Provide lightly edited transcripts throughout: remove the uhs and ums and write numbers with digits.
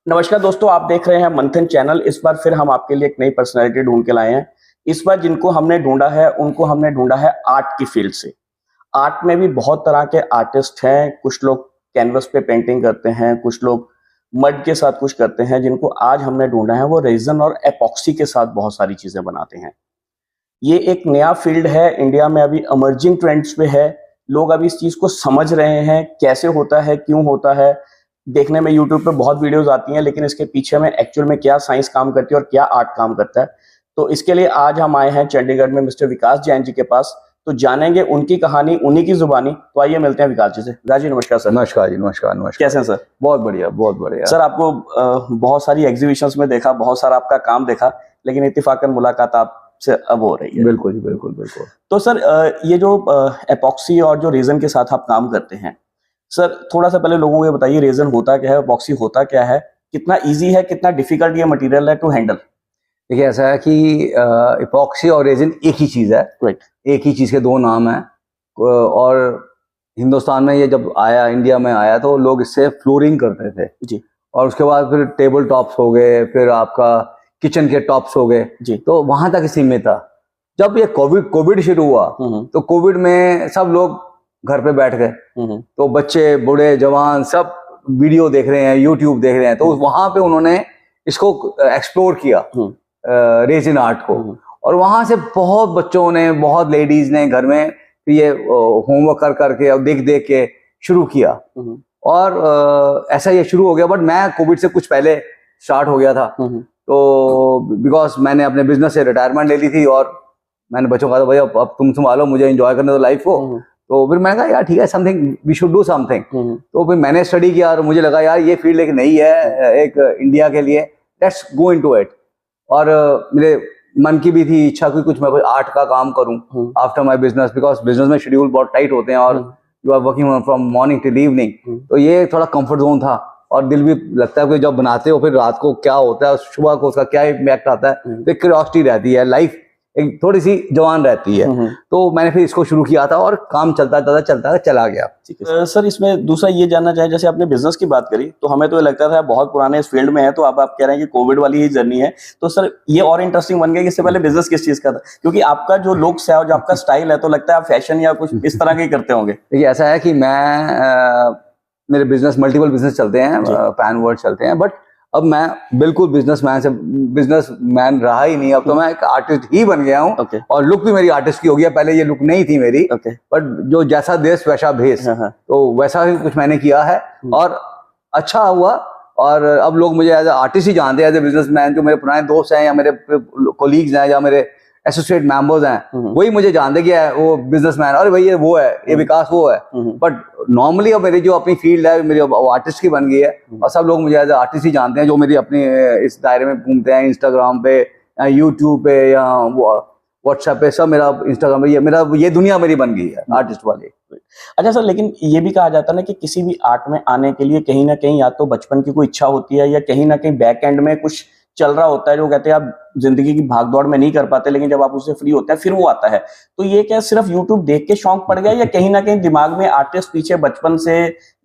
नमस्कार दोस्तों, आप देख रहे हैं मंथन चैनल। इस बार फिर हम आपके लिए एक नई पर्सनैलिटी ढूंढ के लाए हैं। इस बार जिनको हमने ढूंढा है उनको हमने ढूंढा है आर्ट की फील्ड से। आर्ट में भी बहुत तरह के आर्टिस्ट हैं। कुछ लोग कैनवस पे पेंटिंग करते हैं, कुछ लोग मड के साथ कुछ करते हैं। जिनको आज हमने ढूंढा है वो रेजन और एपॉक्सी के साथ बहुत सारी चीजें बनाते हैं। ये एक नया फील्ड है, इंडिया में अभी इमर्जिंग ट्रेंड्स पे है। लोग अभी इस चीज को समझ रहे हैं, कैसे होता है, क्यों होता है। देखने में यूट्यूब पे बहुत वीडियोस आती हैं, लेकिन इसके पीछे में एक्चुअल में क्या साइंस काम करती है और क्या आर्ट काम करता है। तो इसके लिए आज हम आए हैं चंडीगढ़ में मिस्टर विकास जैन जी के पास। तो जानेंगे उनकी कहानी उन्हीं की जुबानी। तो आइए मिलते हैं विकास जी से। विकास जी नमस्कार सर। नमस्कार जी, नमस्कार नमस्कार। कैसे हैं सर? बहुत बढ़िया, बहुत बढ़िया सर। आपको बहुत सारी एग्जीबिशंस में देखा, बहुत सारा आपका काम देखा, लेकिन इत्तेफाकन मुलाकात आपसे अब हो रही है। बिल्कुल जी, बिल्कुल बिल्कुल। तो सर ये जो एपॉक्सी और जो रेजन के साथ आप काम करते हैं, सर थोड़ा सा पहले लोगों को ये बताइए, रेजन होता क्या है, एपॉक्सी होता क्या है, कितना इजी है, कितना डिफिकल्ट ये मटेरियल है टू हैंडल? देखिए, ऐसा है कि इपॉक्सी और रेजिन एक ही चीज़ है। राइट। एक ही चीज़ के दो नाम हैं। और हिंदुस्तान में ये जब आया, इंडिया में आया, तो लोग इससे फ्लोरिंग करते थे जी। और उसके बाद फिर टेबल टॉप्स हो गए, फिर आपका किचन के टॉप्स हो गए जी। तो वहां तक सीमित था। जब ये कोविड शुरू हुआ तो कोविड में सब लोग घर पे बैठ गए, तो बच्चे बूढ़े जवान सब वीडियो देख रहे हैं, यूट्यूब देख रहे हैं, तो वहां पे उन्होंने इसको एक्सप्लोर किया, रेजिन आर्ट को। और वहां से बहुत बच्चों ने, बहुत लेडीज ने घर में ये होमवर्क कर करके और देख देख के शुरू किया। और ऐसा ये शुरू हो गया। बट मैं कोविड से कुछ पहले स्टार्ट हो गया था, तो बिकॉज मैंने अपने बिजनेस से रिटायरमेंट ले ली थी और मैंने बच्चों का, भैया अब तुम संभालो, मुझे एंजॉय करने दो लाइफ को। तो फिर मैंने कहा यार ठीक है, something we should do something. तो फिर मैंने स्टडी किया और मुझे लगा यार ये फील्ड एक नई है, एक इंडिया के लिए, लेट्स गो इनटू इट। और मेरे मन की भी थी इच्छा कि कुछ मैं कोई आर्ट का काम करूं after my business, because business में शेड्यूल बहुत टाइट होते हैं और you are working from morning till evening. तो ये थोड़ा कंफर्ट जोन था और दिल भी लगता है कि जब बनाते हो फिर रात को क्या होता है, सुबह को उसका क्या इम्पैक्ट आता है, तो एक क्यूरियोसिटी रहती है, लाइफ एक थोड़ी सी जवान रहती है। तो मैंने फिर इसको शुरू किया था और काम चलता चला गया। सर इसमें दूसरा ये जानना चाहे, जैसे आपने बिजनेस की बात करी तो हमें तो ये लगता था बहुत पुराने इस फील्ड में है, तो अब आप कह रहे हैं कि कोविड वाली ही जर्नी है। तो सर ये और इंटरेस्टिंग बन गया कि इससे पहले बिजनेस किस चीज का था, क्योंकि आपका जो लुक्स है और जो आपका स्टाइल है, तो लगता है आप फैशन या कुछ इस तरह के ही करते होंगे। देखिए, ऐसा है कि मेरे बिजनेस, मल्टीपल बिजनेस चलते हैं, पैन वर्ड चलते हैं, बट अब मैं बिल्कुल बिजनेसमैन रहा ही नहीं। अब तो मैं एक आर्टिस्ट ही बन गया हूँ। और लुक भी मेरी आर्टिस्ट की हो गया। पहले ये लुक नहीं थी मेरी, बट जो जैसा देश वैसा भेष, तो वैसा ही कुछ मैंने किया है और अच्छा हुआ। और अब लोग मुझे एज ए आर्टिस्ट ही जानते हैं, एज ए बिजनेसमैन। जो मेरे पुराने दोस्त हैं या मेरे कोलीग्स हैं या मेरे एसोसिएट मेंबर्स हैं, वही मुझे जानते कि वो बिजनेसमैन, अरे भाई ये वो है, ये विकास वो है। बट नॉर्मली अब मेरी जो अपनी फील्ड है, मेरी आर्टिस्ट की बन गई है और सब लोग मुझे एज ए आर्टिस्ट ही जानते हैं, जो मेरी अपनी इस दायरे में घूमते हैं, इंस्टाग्राम पे या यूट्यूब पे या व्हाट्सएप पे, सब मेरा इंस्टाग्राम पे ये दुनिया मेरी बन गई है आर्टिस्ट वाली। अच्छा सर, लेकिन ये भी कहा जाता है ना कि किसी भी आर्ट में आने के लिए कहीं ना कहीं या तो बचपन की कोई इच्छा होती है या कहीं ना कहीं बैक एंड में कुछ चल रहा होता है, जो कहते हैं आप जिंदगी की भागदौड़ में नहीं कर पाते, लेकिन जब आप उससे फ्री होते हैं फिर वो आता है। तो ये क्या सिर्फ यूट्यूब देख के शौक पड़ गया या कहीं ना कहीं दिमाग में आर्टिस्ट पीछे बचपन से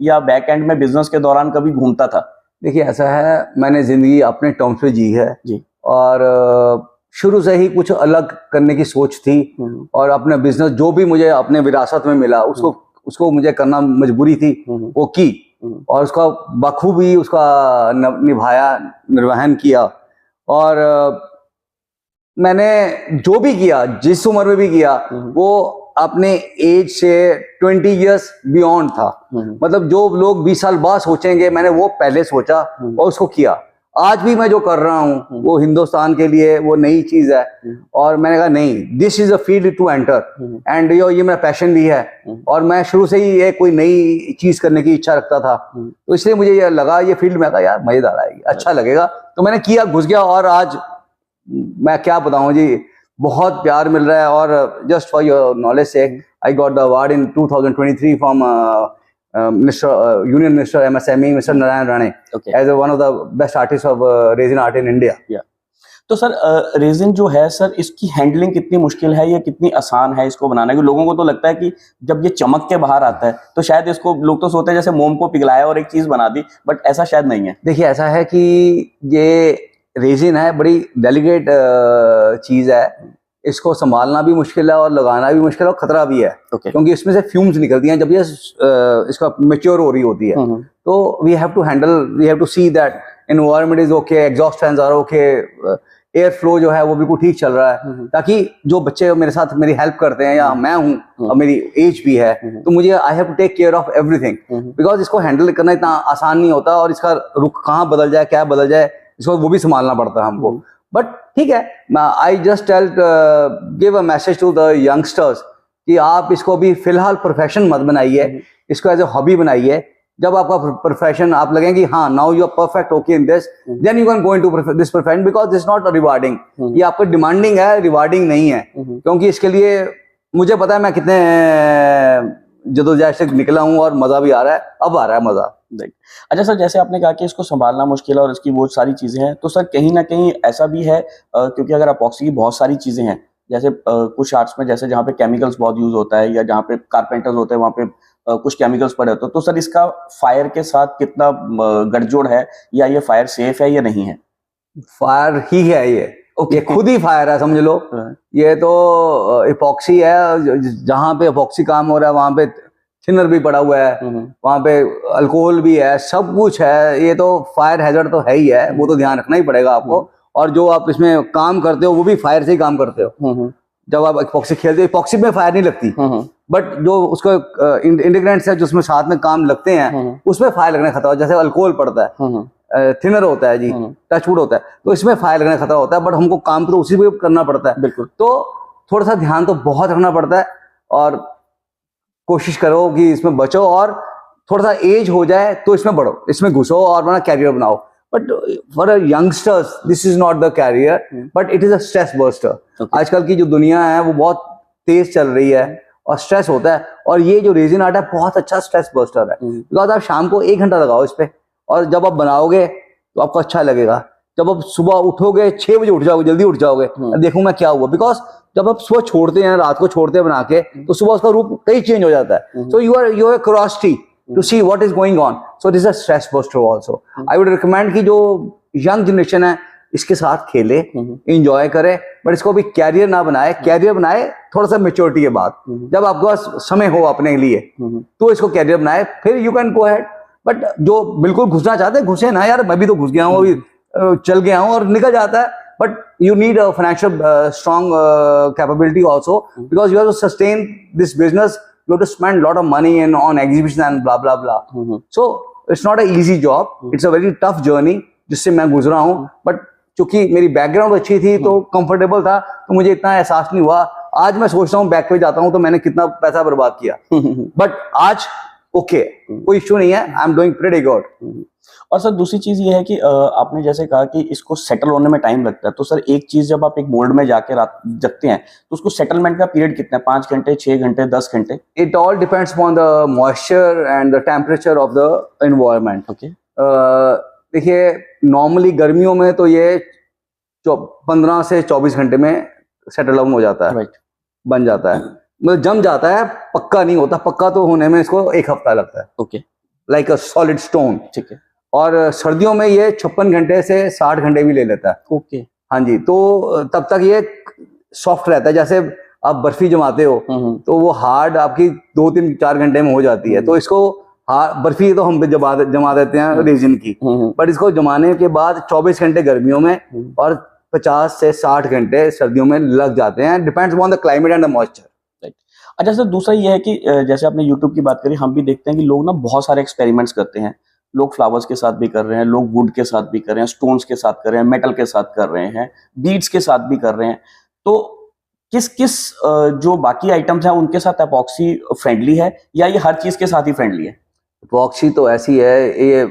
या बैक एंड में बिजनेस के दौरान कभी घूमता था? देखिए, ऐसा है, मैंने जिंदगी अपने टर्म्स पे जी है जी। और शुरू से ही कुछ अलग करने की सोच थी और अपने बिजनेस जो भी मुझे अपने विरासत में मिला उसको मुझे करना मजबूरी थी, वो की और उसका बखूबी उसका निभाया, निर्वहन किया। और मैंने जो भी किया, जिस उम्र में भी किया, वो अपने एज से 20 इयर्स बियॉन्ड था। मतलब जो लोग 20 साल बाद सोचेंगे, मैंने वो पहले सोचा और उसको किया। आज भी मैं जो कर रहा हूँ वो हिंदुस्तान के लिए वो नई चीज है और मैंने कहा नहीं, this is a field to enter and ये मेरा पैशन भी है और मैं शुरू से ही ये कोई नई चीज करने की इच्छा रखता था। तो इसलिए मुझे ये लगा ये फील्ड में था यार, मजेदार आएगी, अच्छा लगेगा, तो मैंने किया, घुस गया। और आज मैं क्या बताऊं जी, बहुत प्यार मिल रहा है। और जस्ट फॉर योर नॉलेज से, I got the award in 2023 from Union Minister MSME, Mr. Narayan Rane, as one of the best artists of resin art in India. Yeah. तो सर रेजिन जो है सर, इसकी handling कितनी मुश्किल है या कितनी आसान है इसको बनाना? क्योंकि लोगों को तो लगता है कि जब ये चमक के बाहर आता है तो शायद इसको लोग तो सोचते हैं जैसे मोम को पिघलाया और एक चीज बना दी, बट ऐसा शायद नहीं है। देखिए ऐसा है कि ये रेजिन है, बड़ी डेलिकेट चीज है, इसको संभालना भी मुश्किल है और लगाना भी मुश्किल है और खतरा भी है। क्योंकि इसमें से फ्यूम्स निकलती हैं जब ये इसका मैच्योर हो रही होती है। तो we have to handle, we have to see that environment is okay, exhaust fans are okay, air flow जो है वो बिल्कुल ठीक चल रहा है, ताकि जो बच्चे मेरे साथ मेरी हेल्प करते हैं या मैं हूँ और मेरी एज भी है, तो मुझे I have to take care of everything, because इसको हैंडल करना इतना आसान नहीं होता और इसका रुख कहाँ बदल जाए, क्या बदल जाए, इसको वो भी संभालना पड़ता है हमको। बट ठीक है, I just tell give a message to the youngsters कि आप इसको भी फिलहाल प्रोफेशन मत बनाइए, इसको एज ए हॉबी बनाइए। जब आपका प्रोफेशन आप लगें कि हाँ now you are perfect okay in this, then you can go into this profession, because this not rewarding. ये आपका डिमांडिंग है, रिवार्डिंग नहीं है। क्योंकि इसके लिए मुझे पता है मैं कितने जदोजहद से निकला हूँ और मजा भी आ रहा है, अब आ रहा है मजा। अच्छा सर, जैसे आपने कहा कि इसको संभालना मुश्किल है और इसकी बहुत सारी चीजें हैं, तो सर कहीं ना कहीं ऐसा भी है क्योंकि अगर अपॉक्सी की बहुत सारी चीजें हैं, जैसे कुछ आर्ट्स में जैसे जहाँ पे केमिकल्स बहुत यूज होता है या जहाँ पे कारपेंटर्स होते हैं वहाँ पे कुछ केमिकल्स पड़े होते हैं, तो सर इसका फायर के साथ कितना गठजोड़ है या ये फायर सेफ है या नहीं है? फायर ही है ये खुद ही फायर है समझ लो। ये तो इपॉक्सी है, जहाँ पे इपॉक्सी काम हो रहा है वहां पे थिनर भी पड़ा हुआ है, वहां पे अल्कोहल भी है, सब कुछ है। ये तो फायर हैजर्ड तो है ही है, वो तो ध्यान रखना ही पड़ेगा आपको। और जो आप इसमें काम करते हो वो भी फायर से ही काम करते हो। जब आप इपॉक्सी खेलते हो, इपॉक्सी में फायर नहीं लगती, बट जो उसको इंग्रेडिएंट्स है जो उसमें साथ में काम लगते हैं उसमें फायर लगने का खतरा। जैसे अल्कोहल पड़ता है, थिनर होता है जी, टचवुड होता है, तो इसमें फायर लगने का खतरा होता है, बट हमको काम तो उसी पे करना पड़ता है। बिल्कुल। तो थोड़ा सा ध्यान तो बहुत रखना पड़ता है और कोशिश करो कि इसमें बचो, और थोड़ा सा एज हो जाए तो इसमें बढ़ो, इसमें घुसो और अपना कैरियर बनाओ। But for youngsters this is not the career, but it is a stress buster. आजकल की जो दुनिया है वो बहुत तेज चल रही है और स्ट्रेस होता है, और ये जो रेजिन आर्ट है बहुत अच्छा स्ट्रेस बस्टर है। बिकॉज आप शाम को 1 घंटा लगाओ इस पे, और जब आप बनाओगे तो आपको अच्छा लगेगा। जब आप सुबह उठोगे 6 बजे उठ जाओगे, जल्दी उठ जाओगे, देखूं मैं क्या हुआ। बिकॉज जब आप सुबह छोड़ते हैं, रात को छोड़ते हैं बना के, तो सुबह उसका रूप कई चेंज हो जाता है। So you are curiosity to see what is going on, so this is a stress buster also. I would recommend कि जो यंग जनरेशन है इसके साथ खेले, एंजॉय करे, बट इसको भी कैरियर ना बनाए। कैरियर बनाए थोड़ा सा मेच्योरिटी के बाद, जब आपके पास समय हो अपने लिए, तो इसको कैरियर बनाए, फिर you can go ahead. But जो बिल्कुल घुसना चाहते हैं घुसे ना यार, मैं भी तो घुस गया हूँ, अभी चल गया हूँ और निकल जाता है। But you need a financial strong capability also, because you have to sustain this business. You have to spend a lot of money on exhibition and blah blah blah. So it's not a easy job. It's a very tough journey जिससे मैं गुजरा हूँ। But चूंकि मेरी background अच्छी थी तो comfortable था, तो मुझे इतना एहसास नहीं हुआ। आज मैं सोचता हूँ बैक पे जाता हूँ तो मैंने कितना पैसा बर्बाद किया, बट आज ओके, कोई इश्यू नहीं है, I am doing pretty good. और सर दूसरी चीज ये है कि आपने जैसे कहा कि इसको सेटल होने में टाइम लगता है, तो सर एक चीज जब आप एक मोल्ड में जाके जगते हैं तो उसको सेटलमेंट का पीरियड कितना है? 5 घंटे, 6 घंटे, 10 घंटे? It all depends upon the moisture and the temperature of the environment. Okay, देखिए नॉर्मली गर्मियों में तो ये 15 से 24 घंटे में सेटल डाउन हो जाता है, राइट, बन जाता है, मतलब जम जाता है। पक्का नहीं होता, पक्का तो होने में इसको 1 हफ्ता लगता है। Okay, like a solid stone. ठीक है। और सर्दियों में ये 56 घंटे से 60 घंटे भी ले लेता है। ओके, हाँ जी, तो तब तक ये सॉफ्ट रहता है। जैसे आप बर्फी जमाते हो तो वो हार्ड आपकी 2, 3, 4 घंटे में हो जाती है। तो इसको बर्फी तो हम जमा देते हैं रेजिन की, बट इसको जमाने के बाद 24 घंटे गर्मियों में और 50 से 60 घंटे सर्दियों में लग जाते हैं। Depends on the climate and the moisture. अच्छा सर, दूसरा ये है कि जैसे आपने यूट्यूब की बात करी, हम भी देखते हैं कि लोग ना बहुत सारे एक्सपेरिमेंट्स करते हैं। लोग फ्लावर्स के साथ भी कर रहे हैं, लोग वुड के साथ भी कर रहे हैं, स्टोन्स के साथ कर रहे हैं, मेटल के साथ कर रहे हैं, बीड्स के साथ भी कर रहे हैं। तो किस किस जो बाकी आइटम्स हैं उनके साथ एपॉक्सी फ्रेंडली है या ये हर चीज के साथ ही फ्रेंडली है? एपॉक्सी तो ऐसी है, ये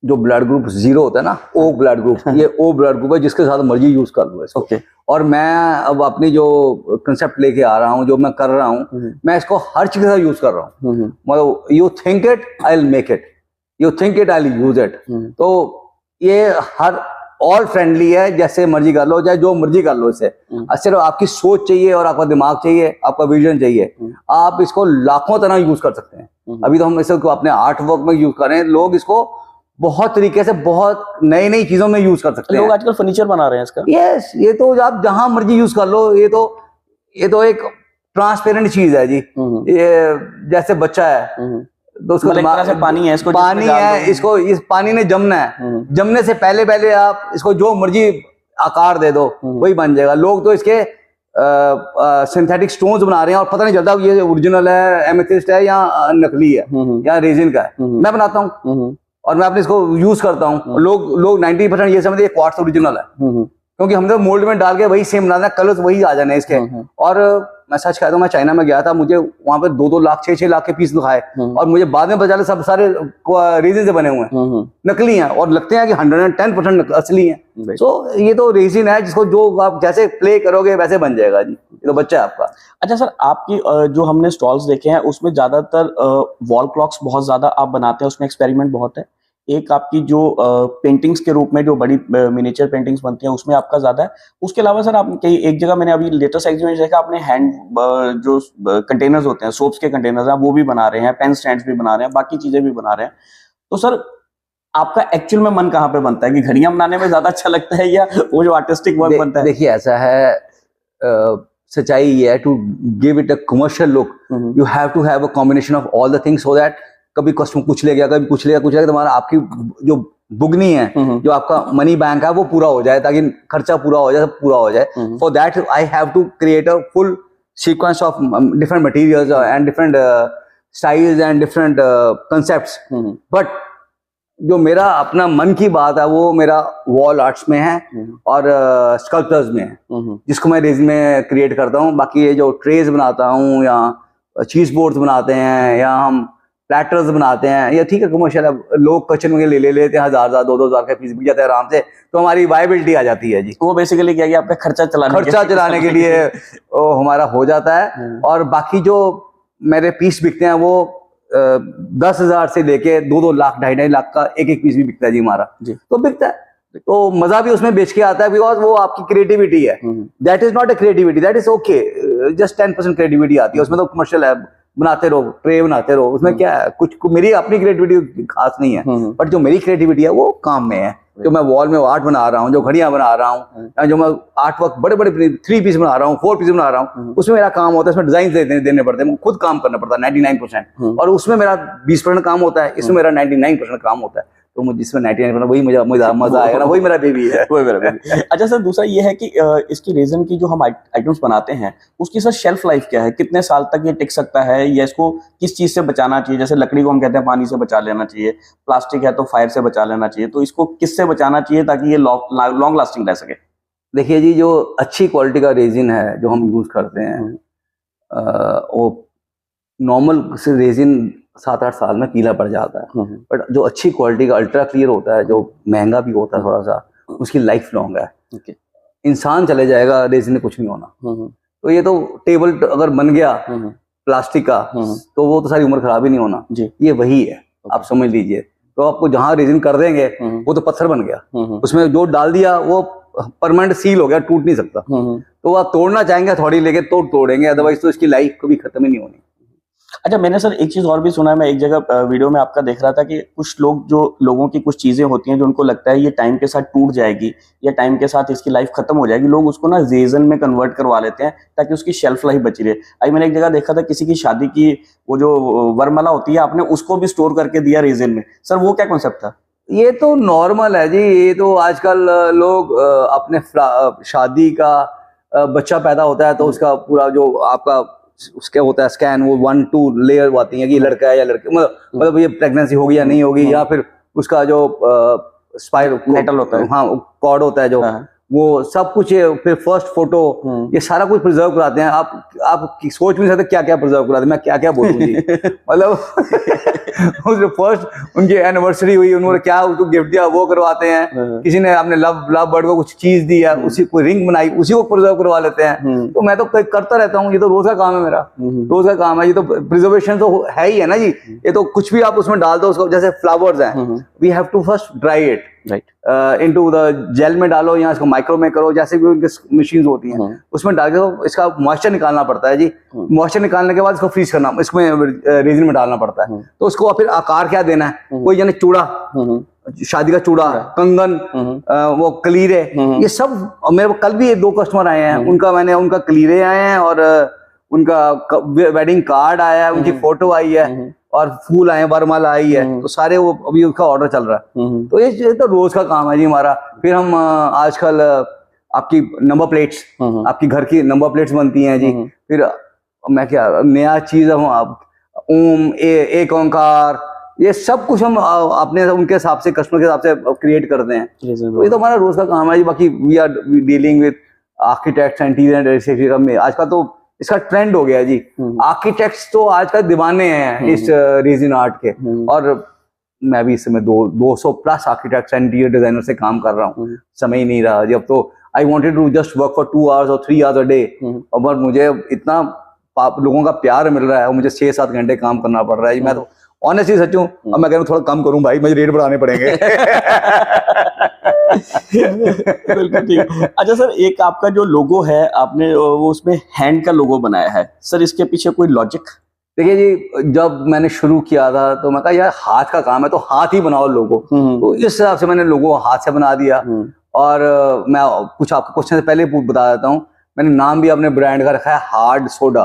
जो ब्लड ग्रुप 0 होता है ना, ओ ब्लड ग्रुप, ये ओ ब्लड ग्रुप है, जिसके साथ मर्जी यूज कर लो इसको। और मैं अब अपनी जो कंसेप्ट लेके आ रहा हूँ, जो मैं कर रहा हूँ, मैं इसको हर चीज के साथ यूज कर रहा हूँ। मतलब you think it I will make it, you think it I will use it. तो ये हर ऑल फ्रेंडली है, जैसे मर्जी कर लो, चाहे जो मर्जी कर लो इसे। सिर्फ आपकी सोच चाहिए और आपका दिमाग चाहिए, आपका विजन चाहिए, आप इसको लाखों तरह यूज कर सकते हैं। अभी तो हम इसको अपने आर्ट वर्क में यूज कर रहे हैं, लोग इसको बहुत तरीके से बहुत नई नई चीजों में यूज कर सकते हैं। लोग आजकल फर्नीचर बना रहे हैं इसका। यस, ये तो आप जहां मर्जी यूज कर लो, ये तो एक ट्रांसपेरेंट चीज है जी। ये जैसे बच्चा है तो उसको एक तरह से पानी है, इसको इसको इस पानी ने जमना है, जमने से पहले आप इसको जो मर्जी आकार दे दो वही बन जाएगा। लोग तो इसके सिंथेटिक स्टोन्स बना रहे हैं और पता नहीं चलता ये ओरिजिनल है, एमेथिस्ट है या नकली है या रेजिन का है। मैं बनाता हूँ और मैं अपने इसको यूज करता हूँ। लोग 90% ये समझते हैं क्वार्ट्ज ओरिजिनल है, क्योंकि हमने मोल्ड में डाल के वही सेम बनाना है, कलर्स वही आ जाने इसके। और मैं सच कहता हूँ, मैं चाइना में गया था, मुझे वहां पे 2-2 लाख 6-6 लाख के पीस दिखाए और मुझे बाद में पता चला सब सारे रेजिन से बने हुए हैं, नकली हैं और लगते हैं कि 110% असली हैं। तो ये तो रेजिन है जिसको जो आप जैसे प्ले करोगे वैसे बन जाएगा जी। ये तो बच्चा है आपका। अच्छा सर, आपकी जो हमने स्टॉल्स देखे हैं उसमें ज्यादातर वॉल क्लॉक्स बहुत ज्यादा आप बनाते हैं, उसमें एक्सपेरिमेंट बहुत है। एक आपकी जो पेंटिंग्स के रूप में जो बड़ी मिनिएचर पेंटिंग्स बनती हैं उसमें आपका ज्यादा है। उसके अलावा सर आप कहीं एक जगह मैंने अभी लेटेस्ट एग्जीबिशन देखा, आपने हैंड जो कंटेनर्स होते हैं, सोप्स के कंटेनर्स हैं, वो भी बना रहे हैं, पेन स्टैंड्स भी बना रहे हैं, बाकी चीजें भी बना रहे हैं। तो सर आपका एक्चुअल में मन कहाँ पे बनता है कि घड़ियां बनाने में ज्यादा अच्छा लगता है या वो जो आर्टिस्टिक वर्क बनता है? देखिए ऐसा है, सच्चाई ये है, to give it a commercial look you have to have a combination of all the things, so that कभी कस्टमर कुछ ले गया, कभी कुछ ले गया, तुम्हारा आपकी जो बुगनी है, जो आपका मनी बैंक है वो पूरा हो जाए, ताकि खर्चा पूरा हो जाए, सब पूरा हो जाए। For that I have to create a full sequence of different materials and different styles and different concepts. But जो मेरा अपना मन की बात है वो मेरा वॉल आर्ट्स में है और स्कल्पचर्स में है, जिसको मैं रेजिन में क्रिएट करता हूँ। बाकी ये जो ट्रेज बनाता हूँ या चीज बोर्ड्स बनाते हैं या हम प्लेटर्स बनाते हैं, या ठीक है कमर्शियल है, लोग किचन में ले लेते हैं, 1000 2,000 का पीस बिक जाता है आराम से, तो हमारी वायबिलिटी आ जाती है जी। वो बेसिकली क्या है, आपका खर्चा चलाने के लिए हमारा हो जाता है। और बाकी जो मेरे पीस बिकते हैं वो 10,000 से लेके 2-2 लाख 2.5 लाख का एक पीस भी बिकता है जी हमारा जी। तो बिकता है, तो मजा भी उसमें बेच के आता है, बिकॉज वो आपकी क्रिएटिविटी है। That is not a creativity, that is okay, just 10% creativity आती है उसमें। तो कमर्शियल है, बनाते रहो, ट्रे बनाते रहो, उसमें क्या है, कुछ मेरी अपनी क्रिएटिविटी खास नहीं है, बट जो मेरी क्रिएटिविटी है वो काम में है। जो मैं वॉल में आर्ट बना रहा हूँ, जो घड़ियां बना रहा हूँ, जो मैं आर्ट वर्क बड़े 3 पीस बना रहा हूँ, 4 पीस बना रहा हूँ, उसमें मेरा काम होता है, उसमें डिजाइन देने पड़ते हैं, खुद काम करना पड़ता है 99%, और उसमें मेरा 20% काम होता है, इसमें मेरा 99% काम होता है। तो मुझे जिसमें 99% वही मजा आएगा ना, वही मेरा बेबी है, वही मेरा बेबी। अच्छा सर, दूसरा ये है कि इसकी रेजिन की जो हम आइटम्स बनाते हैं उसकी सर शेल्फ लाइफ क्या है, कितने साल तक ये टिक सकता है, या इसको किस चीज से बचाना चाहिए? जैसे लकड़ी को हम कहते हैं पानी से बचा लेना चाहिए, प्लास्टिक है तो फायर से बचा लेना चाहिए, तो इसको किससे बचाना चाहिए ताकि ये लॉन्ग लास्टिंग रह सके? देखिए जी, जो अच्छी क्वालिटी का रेजिन है जो हम यूज करते हैं, वो नॉर्मल से रेजिन 7-8 साल में पीला पड़ जाता है, बट जो अच्छी क्वालिटी का अल्ट्रा क्लियर होता है, जो महंगा भी होता है थोड़ा सा, उसकी लाइफ लॉन्ग है। इंसान चले जाएगा, रेजिन में कुछ नहीं होना। तो ये तो टेबल अगर बन गया प्लास्टिक का, तो वो तो सारी उम्र खराब ही नहीं होना जी। ये वही है, आप समझ लीजिए। तो आपको जहां रेजिन कर देंगे वो तो पत्थर बन गया, उसमें जो डाल दिया वो परमानेंट सील हो गया, टूट नहीं सकता। तो आप तोड़ना चाहेंगे थोड़ी लेके तो तोड़ेंगे, अदरवाइज तो इसकी लाइफ कभी खत्म ही नहीं होनी। अच्छा, मैंने सर एक चीज और भी सुना है, मैं एक जगह वीडियो में आपका देख रहा था कि कुछ लोगों की कुछ चीजें होती हैं जो उनको लगता है ये टाइम के साथ टूट जाएगी या टाइम के साथ इसकी लाइफ खत्म हो जाएगी, लोग उसको ना रेजन में कन्वर्ट करवा लेते हैं ताकि उसकी शेल्फ लाइफ बची रहे। अभी मैंने एक जगह देखा था, किसी की शादी की वो जो वरमाला होती है, आपने उसको भी स्टोर करके दिया रेजन में। सर वो क्या कॉन्सेप्ट था? ये तो नॉर्मल है जी, ये तो आजकल लोग अपने शादी का बच्चा पैदा होता है तो उसका पूरा जो आपका उसके होता है स्कैन, वो 1-2 लेयर आती है कि लड़का है या लड़की, मतलब ये प्रेगनेंसी होगी या नहीं होगी, या फिर उसका जो स्पाइरल मेटल होता है, हाँ कॉर्ड होता है जो, वो सब कुछ, फिर फर्स्ट फोटो, ये सारा कुछ प्रिजर्व कराते हैं। आप सोच भी नहीं सकते क्या क्या प्रिजर्व कराते हैं, मैं क्या क्या बोलूं जी। मतलब फर्स्ट उनकी एनिवर्सरी हुई, उन्होंने क्या उसको गिफ्ट दिया वो करवाते हैं, किसी ने अपने लव बर्ड को कुछ चीज दी है, उसी को रिंग बनाई, उसी को प्रिजर्व करवा लेते हैं। तो मैं तो करता रहता हूँ, ये तो रोज का काम है मेरा, रोज का काम है। ये तो प्रिजर्वेशन तो है ही है ना जी। ये तो कुछ भी आप उसमें डाल दो, उसको जैसे फ्लावर्स हैं, we have to first dry it right into the gel में डालो या इसको माइक्रो में करो, जैसे भी उनके मशीन होती हैं उसमें डाल के इसका मॉइस्चर निकालना पड़ता है जी। मॉइस्चर निकालने के बाद इसको फ्रीज करना, इसमें रेजिन में डालना पड़ता है। तो उसको फिर आकार क्या देना है, कोई यानी चूड़ा, शादी का चूड़ा, कंगन, वो कलीरे, ये सब मेरे कल भी 2 कस्टमर आए हैं, उनका कलीरे आए हैं और उनका वेडिंग कार्ड आया है, उनकी फोटो आई है और फूल आए, वरमाला आई है, तो सारे वो अभी उसका ऑर्डर चल रहा है। तो ये तो रोज का काम है जी हमारा। फिर हम आजकल आपकी नंबर प्लेट्स, आपकी घर की नंबर प्लेट्स बनती हैं जी। फिर मैं क्या नया चीज हम ओम एक ओंकार, ये सब कुछ हम अपने उनके हिसाब से, कस्टमर के हिसाब से क्रिएट करते हैं। तो ये तो हमारा रोज का काम है जी। बाकी we are dealing with architects, interior decoration में आजकल तो इसका ट्रेंड हो गया जी। आर्किटेक्ट्स तो आजकल दीवाने हैं इस रेजिन आर्ट के, और मैं भी इस समय 200 plus architects and interior designer से काम कर रहा हूँ। समय ही नहीं रहा जी अब तो। I wanted to just work for 2 hours और 3 hours a day, और मुझे इतना लोगों का प्यार मिल रहा है और मुझे 6-7 घंटे काम करना पड़ रहा है जी। मैं तो ऑनेस्टली सच हूँ, अब मैं कह रहा हूँ थोड़ा कम करूँ भाई, मुझे रेट बढ़ाने पड़ेंगे। बिल्कुल ठीक। अच्छा सर, एक आपका जो लोगो है, आपने वो उसमें हैंड का लोगो बनाया है सर, इसके पीछे कोई लॉजिक? देखिए जी, जब मैंने शुरू किया था तो मैं कहा यार हाथ का काम है तो हाथ ही बनाओ लोगो, तो इस हिसाब से मैंने लोगो हाथ से बना दिया। और मैं कुछ आपको क्वेश्चन से पहले बता देता हूँ, मैंने नाम भी अपने ब्रांड का रखा है हार्ड सोडा।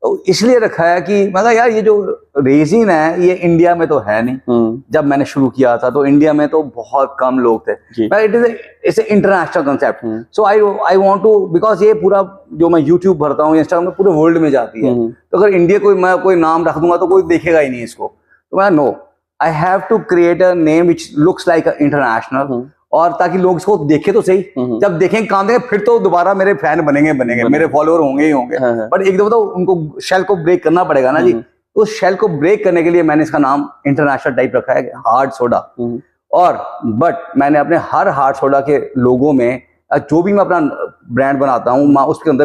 तो इसलिए रखा है कि मैं कहा यार ये जो रेजिन है ये इंडिया में तो है नहीं। जब मैंने शुरू किया था तो इंडिया में तो बहुत कम लोग थे। It's international concept, so I want to, because ये पूरा जो मैं यूट्यूब भरता हूँ, इंस्टाग्राम में पूरे वर्ल्ड में जाती है। तो अगर इंडिया मैं कोई नाम रख दूंगा तो कोई देखेगा ही नहीं इसको। तो मैं no, I have to create a name which looks like international, और ताकि लोग इसको देखे तो सही। जब देखेंगे काम देंगे फिर तो दोबारा मेरे फैन बनेंगे मेरे फॉलोअर होंगे ही होंगे। बट एक दफा तो उनको शेल को ब्रेक करना पड़ेगा ना जी। तो शेल को ब्रेक करने के लिए मैंने इसका नाम इंटरनेशनल टाइप रखा है हार्ड सोडा। और बट मैंने अपने हर हार्ड सोडा के लोगों में जो भी मैं अपना ब्रांड बनाता हूँ, उसके अंदर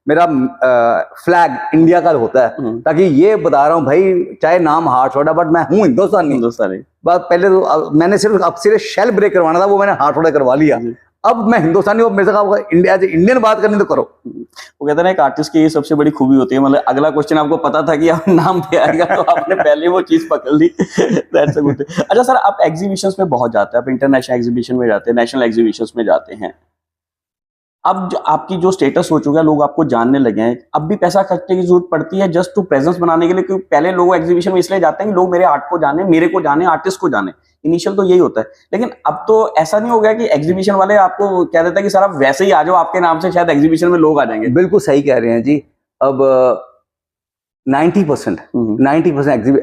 मेरा फ्लैग इंडिया का होता है, ताकि ये बता रहा हूँ भाई चाहे नाम हार्ड सोडा बट मैं हूँ हिंदुस्तानी। बात पहले तो मैंने सिर्फ शेल ब्रेक करवाना था, वो मैंने हार्ड सोडा करवा लिया। अब मैं हिंदुस्तानी हूँ, मेरे से कहा इंडियन बात करनी तो करो। वो कहते हैं ना एक आर्टिस्ट की ये सबसे बड़ी खूबी होती है, मतलब अगला क्वेश्चन आपको पता था कि आप नाम पे आएगा तो आपने पहले वो चीज पकड़ ली। That's a good. अच्छा सर, आप एग्जीबिशंस में बहुत जाते हैं, आप इंटरनेशनल एग्जीबिशन में जाते हैं, नेशनल एग्जीबिशंस में जाते हैं। अब जो आपकी जो स्टेटस हो चुका है, लोग आपको जानने लगे हैं, अब भी पैसा खर्चने की जरूरत पड़ती है जस्ट टू प्रेजेंस बनाने के लिए? क्योंकि पहले लोग एग्जीबिशन में इसलिए जाते हैं कि लोग मेरे आर्ट को जाने, मेरे को जाने, आर्टिस्ट को जाने। इनिशियल तो यही होता है, लेकिन अब तो ऐसा नहीं हो गया कि एग्जीबिशन वाले आपको कह देते हैं कि सर आप वैसे ही आ जाओ, आपके नाम से शायद एग्जीबिशन में लोग आ जाएंगे। बिल्कुल सही कह रहे हैं जी। अब 90%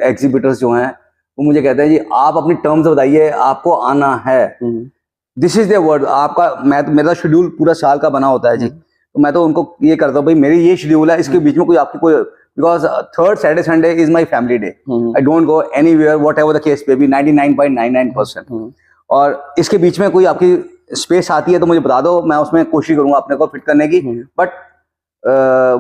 एग्जीबिटर्स जो हैं वो मुझे कहते हैं जी आप अपनी टर्म्स बताइए, आपको आना है, दिस इज द वर्ड आपका। मेरा शेड्यूल पूरा साल का बना होता है जी, तो मैं तो उनको ये करता हूँ भाई मेरी ये शेड्यूल है, इसके बीच में कोई आपकी कोई, because third Saturday Sunday is my family day, I don't go anywhere whatever the case पे बी, 99.99%। और इसके बीच में कोई आपकी स्पेस आती है तो मुझे बता दो, मैं उसमें कोशिश करूंगा अपने को फिट करने की। बट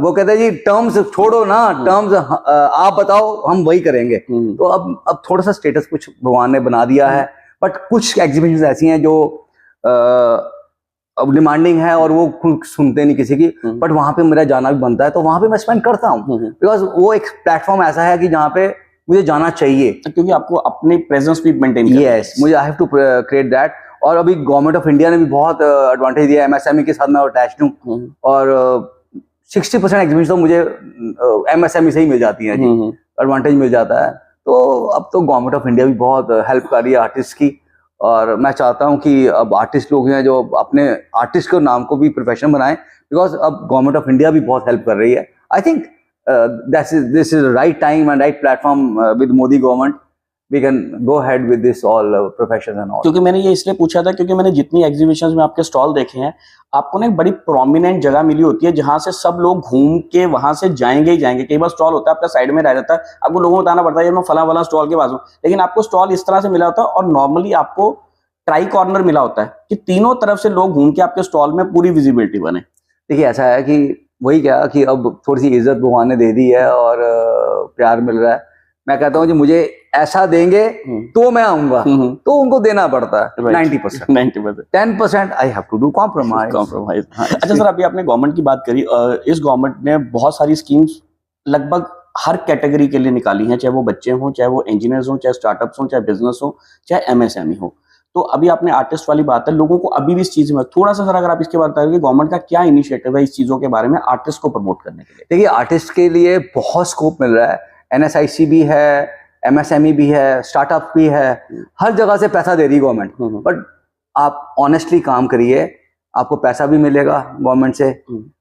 वो कहते हैं जी टर्म्स छोड़ो ना, टर्म्स आप बताओ हम वही करेंगे। तो अब थोड़ा सा स्टेटस कुछ भगवान ने बना दिया है, बट कुछ एग्जीबिशन ऐसी हैं जो अब डिमांडिंग है और वो सुनते नहीं किसी की, बट वहां पे मेरा जाना भी बनता है, तो वहां पे मैं स्पेंड करता हूँ, बिकॉज वो एक प्लेटफॉर्म ऐसा है कि जहाँ पे मुझे जाना चाहिए, क्योंकि आपको अपनी प्रेजेंस भी मेंटेन करनी है। यस, मुझे I have to create that. और अभी गवर्नमेंट ऑफ इंडिया ने भी बहुत एडवांटेज दिया है, MSME के साथ मैं अटैच्ड हूँ, और 60% एग्जीबिशन तो मुझे MSME से ही मिल जाती है जी, एडवांटेज मिल जाता है। तो अब तो गवर्नमेंट ऑफ इंडिया भी बहुत हेल्प कर रही है आर्टिस्ट की, और मैं चाहता हूं कि अब आर्टिस्ट लोग हैं जो अपने आर्टिस्ट के नाम को भी प्रोफेशन बनाएं, बिकॉज अब गवर्नमेंट ऑफ इंडिया भी बहुत हेल्प कर रही है। I think this is right time and right platform with Modi government, we can go ahead with this all profession and all. क्योंकि मैंने ये इसलिए पूछा था क्योंकि मैंने जितनी एग्जीबिशंस में आपके स्टॉल देखे हैं, आपको ना एक बड़ी प्रोमिनेंट जगह मिली होती है जहां से सब लोग घूम के वहां से जाएंगे ही जाएंगे। कई बार स्टॉल होता है आपका साइड में रह जाता है, आपको लोगों को बताना पड़ता है मैं फला स्टॉल के पास हूँ, लेकिन आपको स्टॉल इस तरह से मिला होता है, और नॉर्मली आपको ट्राई कॉर्नर मिला होता है कि तीनों तरफ से लोग घूम के आपके स्टॉल में पूरी विजिबिलिटी बने। देखिए ऐसा है कि वही क्या कि अब थोड़ी सी इज्जत भगवान ने दे दी है और प्यार मिल रहा है, मैं कहता हूँ जी मुझे ऐसा देंगे तो मैं आऊंगा, तो उनको देना पड़ता है 90%, 10% I have to do compromise. अच्छा सर, अभी आपने गवर्नमेंट की बात करी, इस गवर्नमेंट ने बहुत सारी स्कीम्स लगभग हर कैटेगरी के लिए निकाली हैं, चाहे वो बच्चे हों, चाहे वो इंजीनियर्स हों, चाहे स्टार्टअप्स हों, चाहे बिजनेस हो, चाहे एमएसएमई हो। तो अभी आपने आर्टिस्ट वाली बात है, लोगों को अभी भी इस चीज में थोड़ा सा सर अगर आप इसके बारे में बताइए, गवर्नमेंट का क्या इनिशिएटिव है इस चीजों के बारे में आर्टिस्ट को प्रमोट करने के लिए? देखिए, आर्टिस्ट के लिए बहुत स्कोप मिल रहा है, एनएसआईसी भी है, एमएसएमई भी है, स्टार्टअप भी है, हर जगह से पैसा दे रही है गवर्नमेंट। बट आप ऑनेस्टली काम करिए, आपको पैसा भी मिलेगा गवर्नमेंट से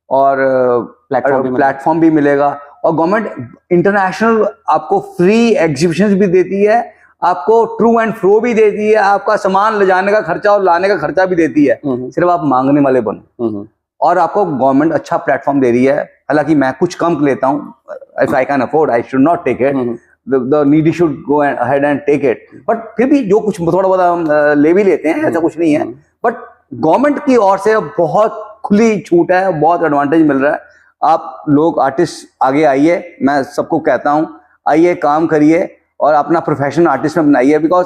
और प्लेटफॉर्म भी मिलेगा, और गवर्नमेंट इंटरनेशनल आपको फ्री एग्जीबिशंस भी देती है, आपको ट्रू एंड फ्रो भी देती है, आपका सामान ले जाने का खर्चा और लाने का खर्चा भी देती है, सिर्फ आप मांगने वाले बनो। और आपको गवर्नमेंट अच्छा प्लेटफॉर्म दे रही है, हालांकि मैं कुछ कम लेता हूँ, if I can afford I should not take it, the needy should go ahead and take it, but फिर भी जो कुछ थोड़ा बहुत हम ले भी लेते हैं, ऐसा कुछ नहीं है। बट गवर्नमेंट की ओर से बहुत खुली छूट है, बहुत एडवांटेज मिल रहा है। आप लोग आर्टिस्ट आगे आइए, मैं सबको कहता हूँ आइए, काम करिए और अपना प्रोफेशन आर्टिस्ट में बनाइए, बिकॉज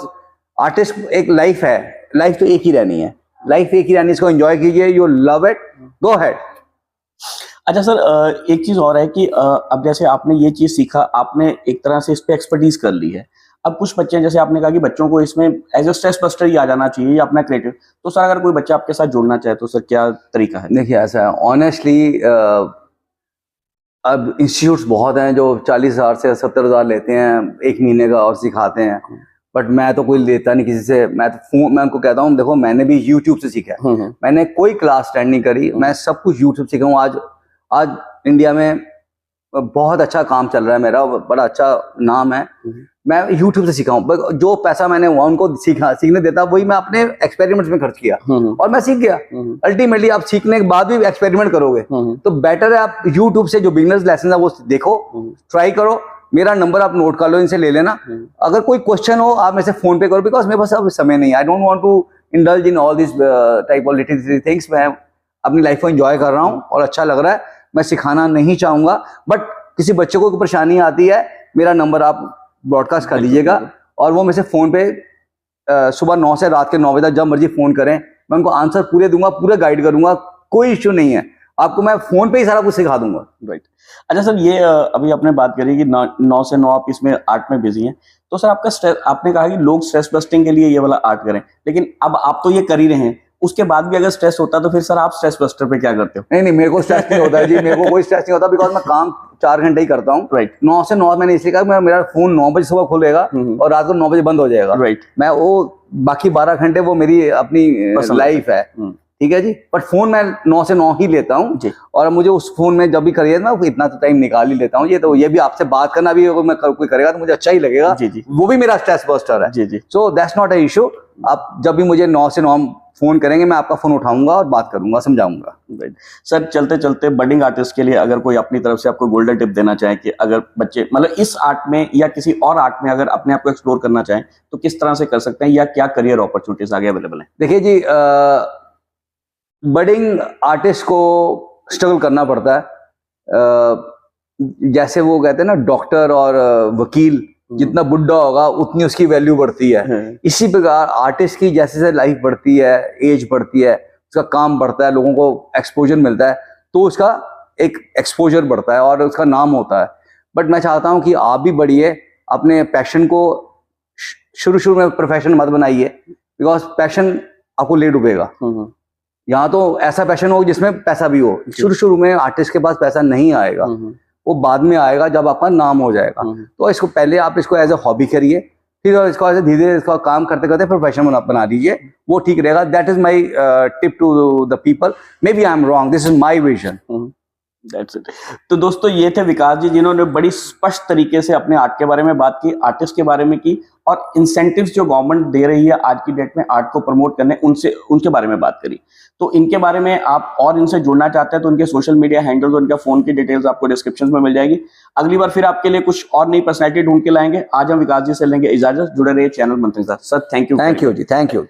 आर्टिस्ट एक लाइफ है, लाइफ तो एक ही रहनी है, लाइफ एक ही रहनी है, इसको एंजॉय कीजिए, you love it, go ahead. अच्छा सर, एक चीज और है कि अब जैसे आपने ये चीज सीखा, आपने एक तरह से इस पे एक्सपर्टीज कर ली है। अब कुछ बच्चे जैसे आपने कहा कि बच्चों को इसमें एज ए स्ट्रेस बस्टर ही आ जाना चाहिए या अपना क्रिएटिव, तो सर अगर कोई बच्चा आपके साथ जुड़ना चाहे तो सर क्या तरीका है? देखिए, ऐसा है ऑनेस्टली, अब इंस्टीट्यूट्स बहुत हैं जो 40,000 से 70,000 लेते हैं एक महीने का और सिखाते हैं, बट मैं तो कोई लेता नहीं किसी से। मैं उनको कहता हूँ देखो, मैंने भी यूट्यूब से सीखा है, मैंने कोई क्लास अटेंड नहीं करी, मैं सब कुछ यूट्यूब सीखा हूँ। आज इंडिया में बहुत अच्छा काम चल रहा है, मेरा बड़ा अच्छा नाम है, मैं यूट्यूब से सीखा हूँ। जो पैसा मैंने वहाँ उनको सीखने देता, वही मैं अपने एक्सपेरिमेंट्स में खर्च किया और मैं सीख गया। अल्टीमेटली आप सीखने के बाद भी एक्सपेरिमेंट करोगे तो बेटर है आप यूट्यूब से जो बिगिनर्स लेसन है वो देखो, ट्राई करो। मेरा नंबर आप नोट कर लो, इनसे ले लेना। अगर कोई क्वेश्चन हो आप मेरे से फोन पे करो, बिकॉज मेरे पास अब समय नहीं है। I don't want to indulge in all this type of little things. मैं अपनी लाइफ को एंजॉय कर रहा हूँ और अच्छा लग रहा है, मैं सिखाना नहीं चाहूंगा। बट किसी बच्चे को कोई परेशानी आती है, मेरा नंबर आप ब्रॉडकास्ट कर लीजिएगा और वो मेरे से फोन पे सुबह 9 से रात के 9 बजे तक जब मर्जी फोन करें, मैं उनको आंसर पूरे दूंगा, पूरा गाइड करूंगा, कोई इश्यू नहीं है। आपको मैं फोन पे ही सारा कुछ सिखा दूंगा। राइट। अच्छा सर, ये अभी आपने बात करी कि 9 से 9 आप इसमें आर्ट में बिजी हैं, तो सर आपका स्ट्रेस, आपने कहा कि लोग स्ट्रेस बस्टिंग के लिए ये वाला आर्ट करें, लेकिन अब आप तो ये कर ही रहे हैं, उसके बाद भी अगर स्ट्रेस होता तो फिर सर आप स्ट्रेस बस्टर पे क्या करते हो? नहीं, मेरे को स्ट्रेस नहीं होता जी, मेरे को कोई स्ट्रेस नहीं होता, बिकॉज मैं काम 4 घंटे ही करता हूँ। राइट। 9 से 9 मैंने इसलिए कहा, मेरा फोन 9 बजे सुबह खुलेगा और रात को 9 बजे बंद हो जाएगा। राइट। मैं वो बाकी 12 घंटे वो मेरी अपनी लाइफ है, ठीक है जी। बट फोन मैं 9 से 9 ही लेता हूँ और मुझे उस फोन में जब भी करिए ना, इतना तो टाइम निकाल ही लेता हूँ। ये भी आपसे बात करना भी अगर मैं कोई करेगा तो मुझे अच्छा ही लगेगा। जी। वो भी मेरा स्ट्रेस बस्टर है। जी। So that's not a issue. आप जब भी मुझे 9 से 9 फोन करेंगे, मैं आपका फोन उठाऊंगा और बात करूंगा, समझाऊंगा। सर चलते चलते बडिंग आर्टिस्ट के लिए अगर कोई अपनी तरफ से आपको गोल्डन टिप देना चाहे कि अगर बच्चे मतलब इस आर्ट में या किसी और आर्ट में अगर अपने आप को एक्सप्लोर करना चाहें तो किस तरह से कर सकते हैं, या क्या करियर अपॉर्चुनिटीज आगे अवेलेबल है? देखिए जी, बडिंग आर्टिस्ट को स्ट्रगल करना पड़ता है। जैसे वो कहते हैं ना, डॉक्टर और वकील जितना बुढ़ा होगा उतनी उसकी वैल्यू बढ़ती है। इसी प्रकार आर्टिस्ट की जैसे जैसे लाइफ बढ़ती है, एज बढ़ती है, उसका काम बढ़ता है, लोगों को एक्सपोजर मिलता है, तो उसका एक एक्सपोजर बढ़ता है और उसका नाम होता है। बट मैं चाहता हूं कि आप भी बढ़िए, अपने पैशन को शुरू में प्रोफेशन मत बनाइए, बिकॉज पैशन आपको ले डूबेगा। यहाँ तो ऐसा पैशन हो जिसमें पैसा भी हो। शुरू में आर्टिस्ट के पास पैसा नहीं आएगा, वो बाद में आएगा जब आपका नाम हो जाएगा। तो इसको पहले आप इसको एज ए हॉबी करिए, फिर इसको ऐसे धीरे धीरे इसका काम करते करते प्रोफेशन बना दीजिए, वो ठीक रहेगा। That is my tip to the people. Maybe I am wrong, this is my vision. That's it. तो दोस्तों ये थे विकास जी, जिन्होंने बड़ी स्पष्ट तरीके से अपने आर्ट के बारे में बात की, आर्टिस्ट के बारे में की, और इंसेंटिव्स जो गवर्नमेंट दे रही है आज की डेट में आर्ट को प्रमोट करने, उनके बारे में बात करी। तो इनके बारे में आप और इनसे जुड़ना चाहते हैं तो इनके सोशल मीडिया हैंडल्स और इनका फोन की डिटेल्स आपको डिस्क्रिप्शन में मिल जाएगी। अगली बार फिर आपके लिए कुछ और नई पर्सनैलिटी ढूंढ के लाएंगे। आज हम विकास जी से लेंगे इजाजत। जुड़े रहिए चैनल मंथन के साथ। Sir thank you. Thank you जी, थैंक यू।